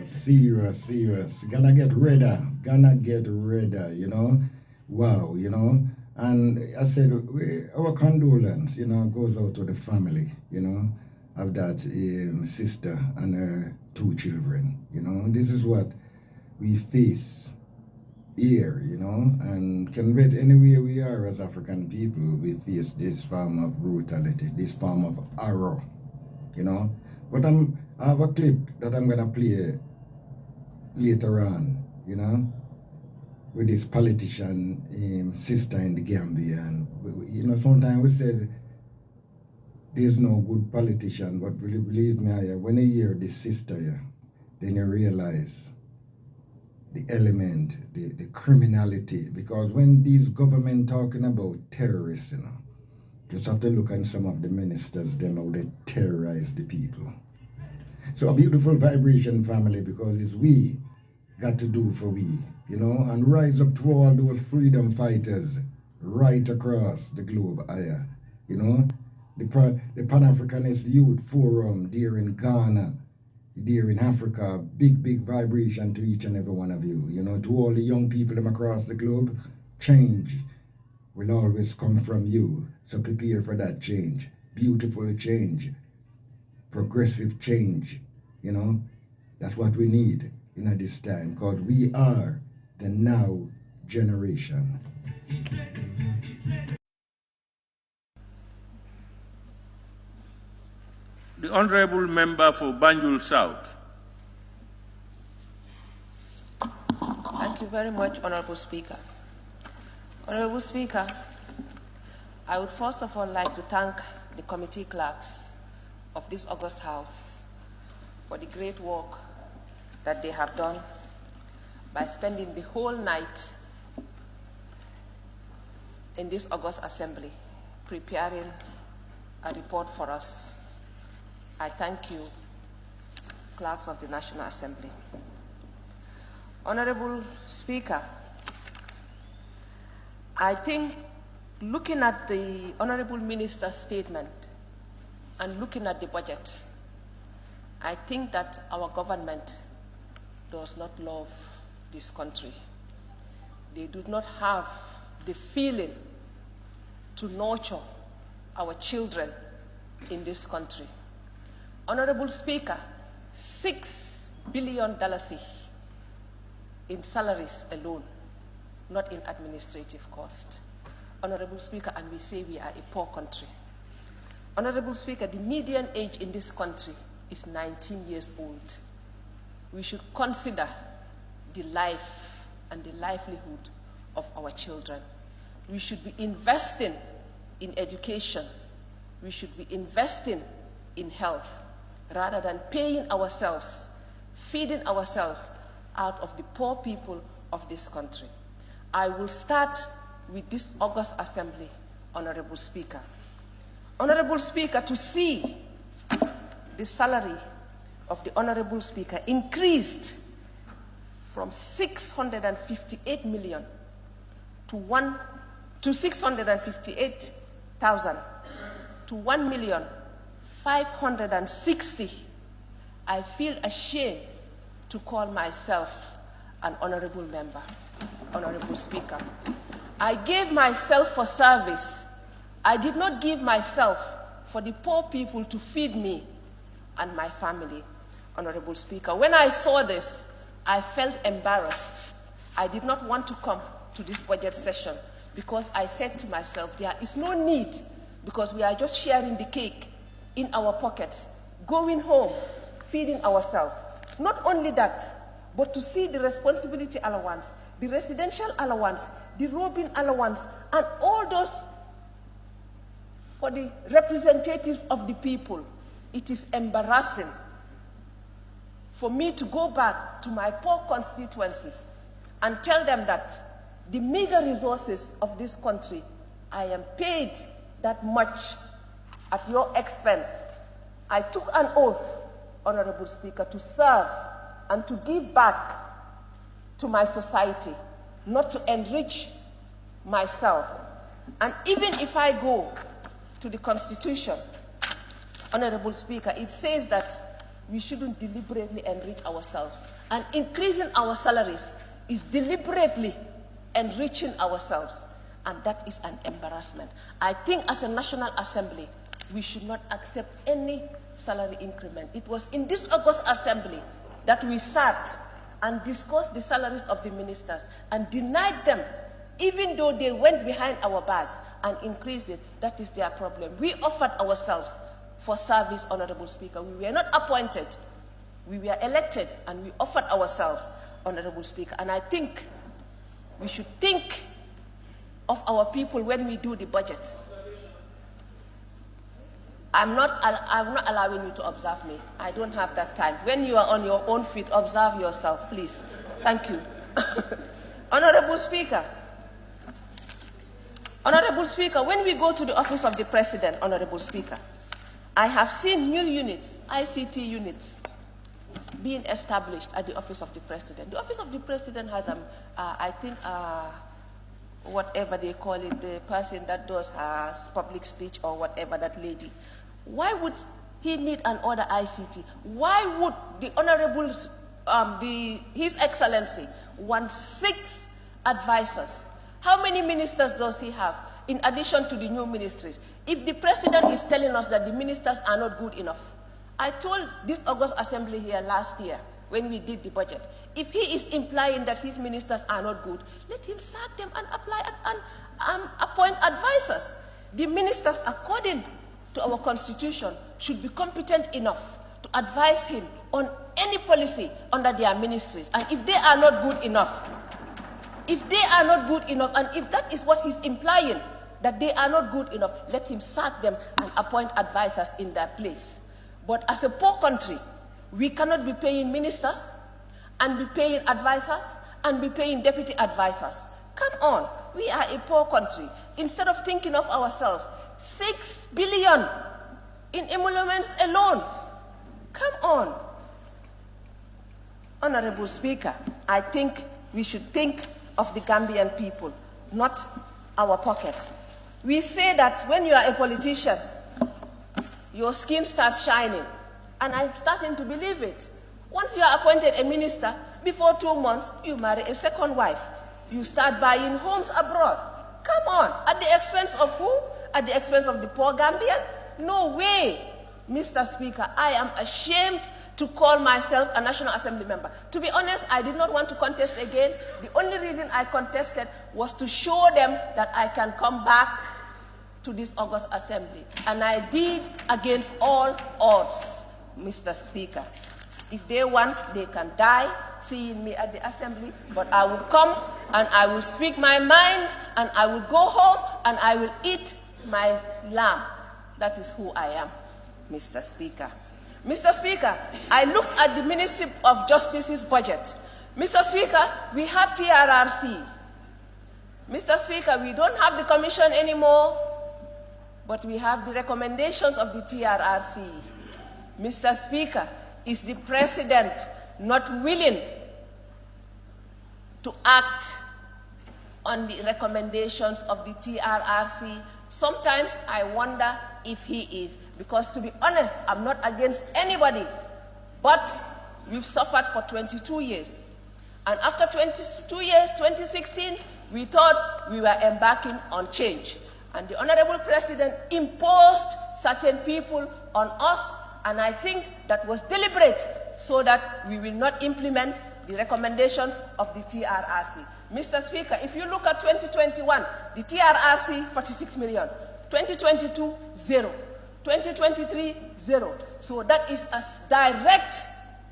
Serious. Gonna get redder, you know. Wow, you know. And I said, our condolence, you know, goes out to the family, you know, of that sister and her two children, you know. This is what we face here, you know, and can bet anywhere we are as African people, we face this form of brutality, this form of horror, you know. But I have a clip that I'm gonna play later on, you know, with this politician sister in the Gambia. And, you know, sometimes we said there's no good politician, but believe me, when you hear this sister here, then you realize the element, the criminality. Because when these government talking about terrorists, you know, just have to look at some of the ministers, them how they terrorize the people. So a beautiful vibration, family, because it's we got to do for we, you know, and rise up to all those freedom fighters right across the globe, you know, the Pan-Africanist Youth Forum there in Ghana, there in Africa, big vibration to each and every one of you, you know, to all the young people across the globe. Change will always come from you, so prepare for that change, beautiful change, progressive change, you know, that's what we need in this time, because we are the now generation. The Honourable Member for Banjul South. Thank you very much, Honourable Speaker. Honourable Speaker, I would first of all like to thank the committee clerks of this August House for the great work that they have done by spending the whole night in this August Assembly preparing a report for us. I thank you, clerks of the National Assembly. Honorable Speaker, I think looking at the Honorable Minister's statement and looking at the budget, I think that our government does not love this country. They do not have the feeling to nurture our children in this country. Honorable Speaker, $6 billion in salaries alone, not in administrative cost. Honorable Speaker, and we say we are a poor country. Honorable Speaker, the median age in this country is 19 years old. We should consider the life and the livelihood of our children. We should be investing in education. We should be investing in health rather than paying ourselves, feeding ourselves out of the poor people of this country. I will start with this August Assembly, Honorable Speaker. Honorable Speaker, to see the salary of the Honorable Speaker increased from 658 million to 658,000 to 1,560,000, I feel ashamed to call myself an honorable member, Honorable Speaker. I gave myself for service. I did not give myself for the poor people to feed me and my family, Honorable Speaker. When I saw this, I felt embarrassed. I did not want to come to this budget session because I said to myself, there is no need, because we are just sharing the cake in our pockets, going home, feeding ourselves. Not only that, but to see the responsibility allowance, the residential allowance, the robin allowance, and all those for the representatives of the people. It is embarrassing for me to go back to my poor constituency and tell them that the meager resources of this country, I am paid that much at your expense. I took an oath, Honorable Speaker, to serve and to give back to my society, not to enrich myself. And even if I go to the Constitution, Honorable Speaker, it says that we shouldn't deliberately enrich ourselves. And increasing our salaries is deliberately enriching ourselves. And that is an embarrassment. I think as a National Assembly, we should not accept any salary increment. It was in this August Assembly that we sat and discussed the salaries of the ministers and denied them, even though they went behind our backs and increased it. That is their problem. We offered ourselves for service, Honorable Speaker. We were not appointed. We were elected, and we offered ourselves, Honorable Speaker. And I think we should think of our people when we do the budget. I'm not allowing you to observe me. I don't have that time. When you are on your own feet, observe yourself, please. Thank you. Honorable Speaker, when we go to the office of the President, Honorable Speaker, I have seen new units, ICT units, being established at the office of the President. The office of the President has, I think, whatever they call it, the person that does her public speech or whatever, that lady. Why would he need an order ICT? Why would the Honorable, His Excellency want 6 advisors? How many ministers does he have in addition to the new ministries? If the President is telling us that the ministers are not good enough, I told this August Assembly here last year when we did the budget, if he is implying that his ministers are not good, let him sack them and apply and appoint advisors. The ministers, according to our constitution, should be competent enough to advise him on any policy under their ministries. And if they are not good enough, and if that is what he's implying, that they are not good enough, let him sack them and appoint advisors in their place. But as a poor country, we cannot be paying ministers and be paying advisors and be paying deputy advisors. Come on, we are a poor country. Instead of thinking of ourselves, 6 billion in emoluments alone. Come on. Honorable Speaker, I think we should think of the Gambian people, not our pockets. We say that when you are a politician, your skin starts shining, and I'm starting to believe it. Once you are appointed a minister, before 2 months, you marry a second wife. You start buying homes abroad. Come on, at the expense of who? At the expense of the poor Gambian? No way, Mr. Speaker. I am ashamed to call myself a National Assembly member. To be honest, I did not want to contest again. The only reason I contested was to show them that I can come back to this August Assembly. And I did against all odds, Mr. Speaker. If they want, they can die seeing me at the Assembly, but I will come and I will speak my mind and I will go home and I will eat my lamb. That is who I am, Mr. Speaker. Mr. Speaker, I looked at the Ministry of Justice's budget. Mr. Speaker, we have TRRC. Mr. Speaker, we don't have the commission anymore, but we have the recommendations of the TRRC. Mr. Speaker, is the President not willing to act on the recommendations of the TRRC? Sometimes I wonder if he is, because to be honest, I'm not against anybody, but we've suffered for 22 years. And after 22 years, 2016, we thought we were embarking on change. And the Honorable President imposed certain people on us, and I think that was deliberate so that we will not implement the recommendations of the TRRC. Mr. Speaker, if you look at 2021, the TRRC, 46 million. 2022, 0. 2023, 0. So that is a direct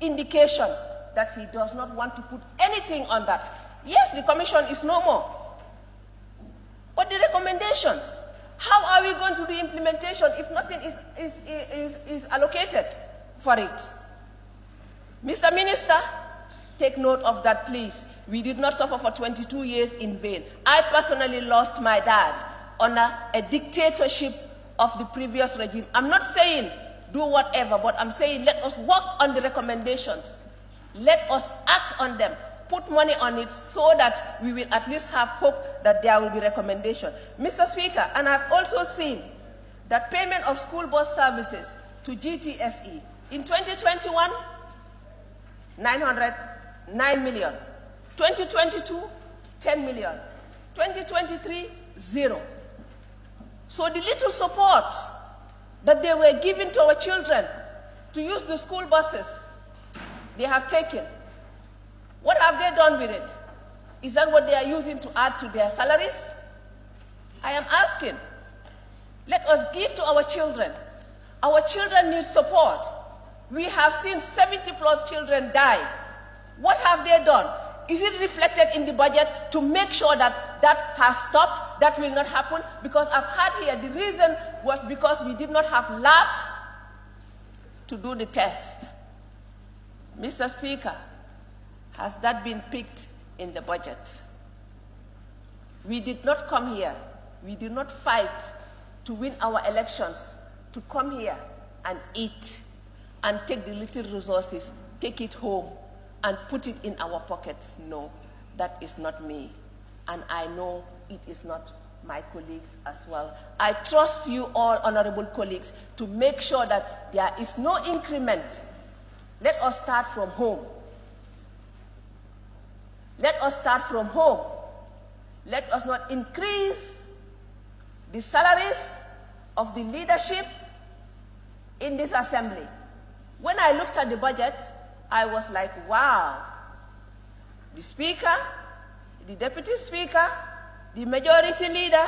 indication that he does not want to put anything on that. Yes, the commission is no more. But the recommendations, how are we going to do implementation if nothing is allocated for it? Mr. Minister, take note of that, please. We did not suffer for 22 years in vain. I personally lost my dad under a dictatorship of the previous regime. I'm not saying do whatever, but I'm saying let us work on the recommendations. Let us act on them. Put money on it so that we will at least have hope that there will be recommendation. Mr. Speaker, and I've also seen that payment of school bus services to GTSE In 2021, 909 million. 2022, 10 million. 2023, 0. So the little support that they were giving to our children to use the school buses, they have taken. What have they done with it? Is that what they are using to add to their salaries? I am asking. Let us give to our children. Our children need support. We have seen 70+ children die. What have they done? Is it reflected in the budget to make sure that that has stopped, that will not happen? Because I've heard here the reason was because we did not have labs to do the test. Mr. Speaker, has that been picked in the budget? We did not come here. We did not fight to win our elections, to come here and eat and take the little resources, take it home and put it in our pockets. No, that is not me. And I know it is not my colleagues as well. I trust you all, honorable colleagues, to make sure that there is no increment. Let us start from home. Let us start from home. Let us not increase the salaries of the leadership in this assembly. When I looked at the budget, I was like, wow. The Speaker, the Deputy Speaker, the Majority Leader,